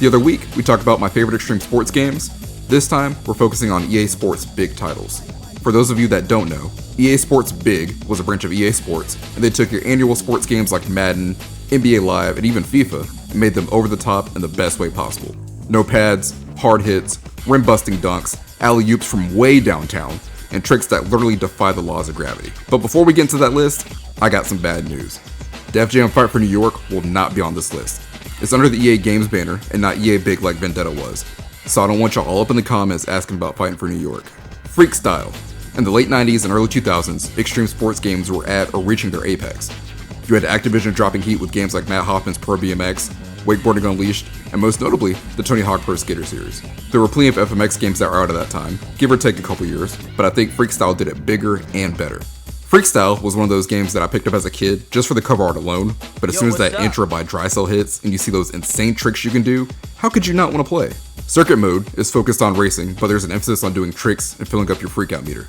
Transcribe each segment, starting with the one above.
The other week, we talked about my favorite extreme sports games. This time, we're focusing on EA Sports Big titles. For those of you that don't know, EA Sports Big was a branch of EA Sports, and they took your annual sports games like Madden, NBA Live, and even FIFA, and made them over the top in the best way possible. No pads, hard hits, rim-busting dunks, alley-oops from way downtown, and tricks that literally defy the laws of gravity. But before we get into that list, I got some bad news. Def Jam Fight for New York will not be on this list. It's under the EA Games banner and not EA Big like Vendetta was, so I don't want y'all all up in the comments asking about Fighting for New York. Freestyle. In the late 90s and early 2000s, extreme sports games were at or reaching their apex. You had Activision dropping heat with games like Matt Hoffman's Pro BMX, Wakeboarding Unleashed, and most notably, the Tony Hawk Pro Skater series. There were plenty of FMX games that were out at that time, give or take a couple years, but I think Freestyle did it bigger and better. Freestyle was one of those games that I picked up as a kid just for the cover art alone, but as soon as that intro by Drycell hits and you see those insane tricks you can do, how could you not want to play? Circuit mode is focused on racing, but there's an emphasis on doing tricks and filling up your freakout meter.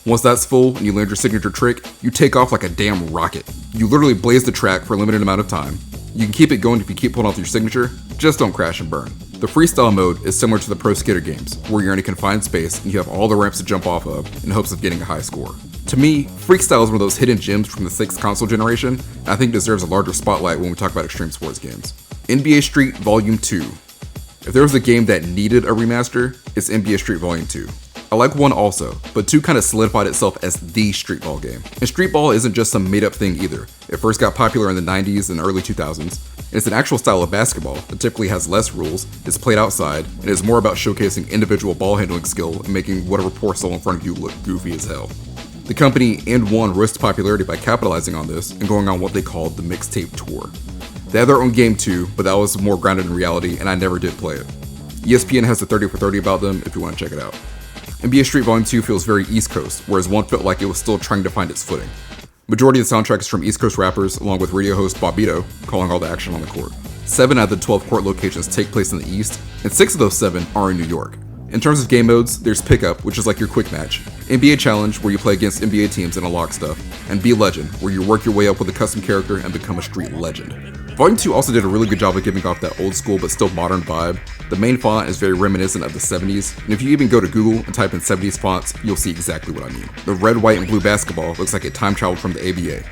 Once that's full and you land your signature trick, you take off like a damn rocket. You literally blaze the track for a limited amount of time. You can keep it going if you keep pulling off your signature, just don't crash and burn. The freestyle mode is similar to the Pro Skater games, where you're in a confined space and you have all the ramps to jump off of in hopes of getting a high score. To me, freestyle is one of those hidden gems from the 6th console generation, and I think deserves a larger spotlight when we talk about extreme sports games. NBA Street Volume 2. If there was a game that needed a remaster, it's NBA Street Volume 2. I like 1 also, but 2 kind of solidified itself as the street ball game. And street ball isn't just some made up thing either. It first got popular in the 90s and early 2000s, and it's an actual style of basketball that typically has less rules, is played outside, and is more about showcasing individual ball handling skill and making whatever poor soul in front of you look goofy as hell. The company and 1 rose to popularity by capitalizing on this and going on what they called the Mixtape Tour. They had their own game too, but that was more grounded in reality and I never did play it. ESPN has a 30 for 30 about them if you want to check it out. NBA Street Volume 2 feels very East Coast, whereas 1 felt like it was still trying to find its footing. Majority of the soundtrack is from East Coast rappers, along with radio host Bobbito, calling all the action on the court. 7 out of the 12 court locations take place in the East, and 6 of those 7 are in New York. In terms of game modes, there's Pickup, which is like your quick match, NBA Challenge, where you play against NBA teams and unlock stuff, and Be Legend, where you work your way up with a custom character and become a street legend. Volume 2 also did a really good job of giving off that old school but still modern vibe. The main font is very reminiscent of the 70s, and if you even go to Google and type in 70s fonts, you'll see exactly what I mean. The red, white, and blue basketball looks like a time traveled from the ABA.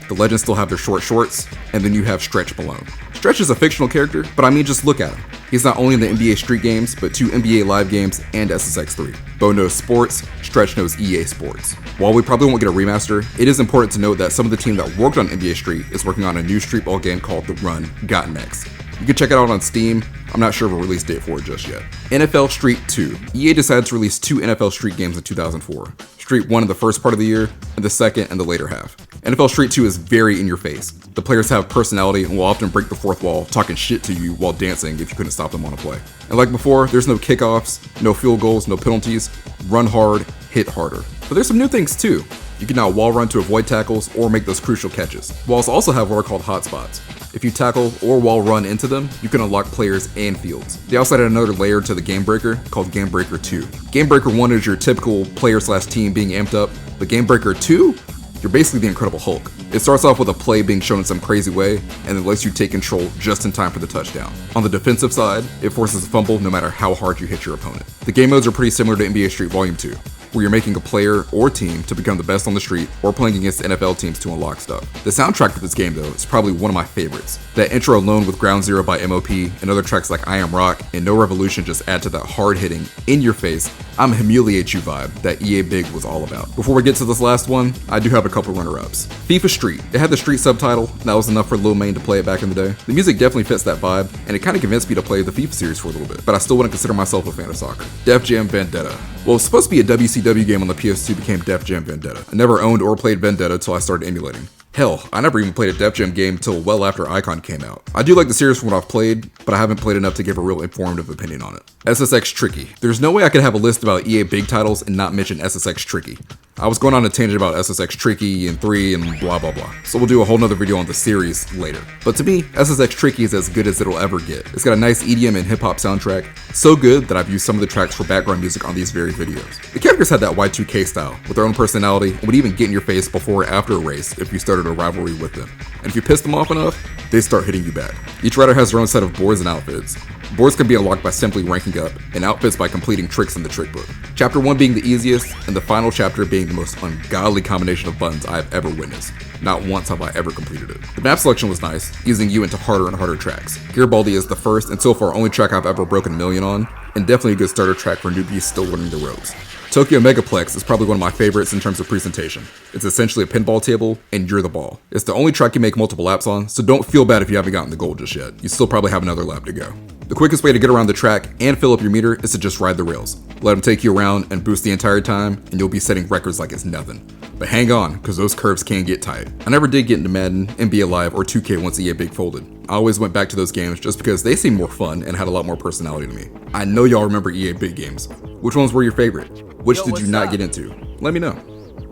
The Legends still have their short shorts, and then you have Stretch Malone. Stretch is a fictional character, but I mean just look at him. He's not only in the NBA Street games, but 2 NBA Live games and SSX3. Bo knows sports, Stretch knows EA Sports. While we probably won't get a remaster, it is important to note that some of the team that worked on NBA Street is working on a new street ball game called The Run Got Next. You can check it out on Steam. I'm not sure of a release date for it just yet. NFL Street 2. EA decided to release 2 NFL Street games in 2004. Street 1 in the first part of the year, and the second in the later half. NFL Street 2 is very in your face. The players have personality and will often break the fourth wall, talking shit to you while dancing if you couldn't stop them on a play. And like before, there's no kickoffs, no field goals, no penalties. Run hard, hit harder. But there's some new things too. You can now wall run to avoid tackles or make those crucial catches. Walls also have what are called hotspots. If you tackle or wall run into them, you can unlock players and fields. They also added another layer to the Game Breaker called Game Breaker 2. Game Breaker 1 is your typical player/team being amped up, but Game Breaker 2, you're basically the Incredible Hulk. It starts off with a play being shown in some crazy way, and then lets you take control just in time for the touchdown. On the defensive side, it forces a fumble no matter how hard you hit your opponent. The game modes are pretty similar to NBA Street Volume 2, where you're making a player or team to become the best on the street or playing against NFL teams to unlock stuff. The soundtrack for this game though is probably one of my favorites. That intro alone with Ground Zero by MOP and other tracks like I Am Rock and No Revolution just add to that hard-hitting, in-your-face, I'm humiliate you vibe that EA Big was all about. Before we get to this last one, I do have a couple runner-ups. FIFA Street. It had the Street subtitle, and that was enough for Lil Main to play it back in the day. The music definitely fits that vibe, and it kind of convinced me to play the FIFA series for a little bit, but I still wouldn't consider myself a fan of soccer. Def Jam Vendetta. Well, it's supposed to be a WCW game on the PS2 became Def Jam Vendetta. I never owned or played Vendetta until I started emulating. Hell, I never even played a Def Jam game till well after Icon came out. I do like the series from what I've played, but I haven't played enough to give a real informative opinion on it. SSX Tricky. There's no way I could have a list about EA Big titles and not mention SSX Tricky. I was going on a tangent about SSX Tricky and 3 and blah blah blah, so we'll do a whole nother video on the series later. But to me, SSX Tricky is as good as it'll ever get. It's got a nice EDM and hip hop soundtrack, so good that I've used some of the tracks for background music on these very videos. The characters had that Y2K style, with their own personality, and would even get in your face before or after a race if you started a rivalry with them. And if you piss them off enough, they start hitting you back. Each rider has their own set of boards and outfits. Boards can be unlocked by simply ranking up, and outfits by completing tricks in the trick book. Chapter 1 being the easiest, and the final chapter being the most ungodly combination of buttons I have ever witnessed. Not once have I ever completed it. The map selection was nice, easing you into harder and harder tracks. Garibaldi is the first and so far only track I've ever broken a million on, and definitely a good starter track for newbies still learning the ropes. Tokyo Megaplex is probably one of my favorites in terms of presentation. It's essentially a pinball table, and you're the ball. It's the only track you make multiple laps on, so don't feel bad if you haven't gotten the goal just yet. You still probably have another lap to go. The quickest way to get around the track and fill up your meter is to just ride the rails. Let them take you around and boost the entire time, and you'll be setting records like it's nothing. But hang on, because those curves can get tight. I never did get into Madden, NBA Live, or 2K once EA Big folded. I always went back to those games just because they seemed more fun and had a lot more personality to me. I know y'all remember EA Big games. Which ones were your favorite? Which did you not get into? Let me know.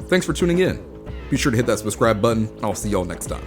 Thanks for tuning in. Be sure to hit that subscribe button, and I'll see y'all next time.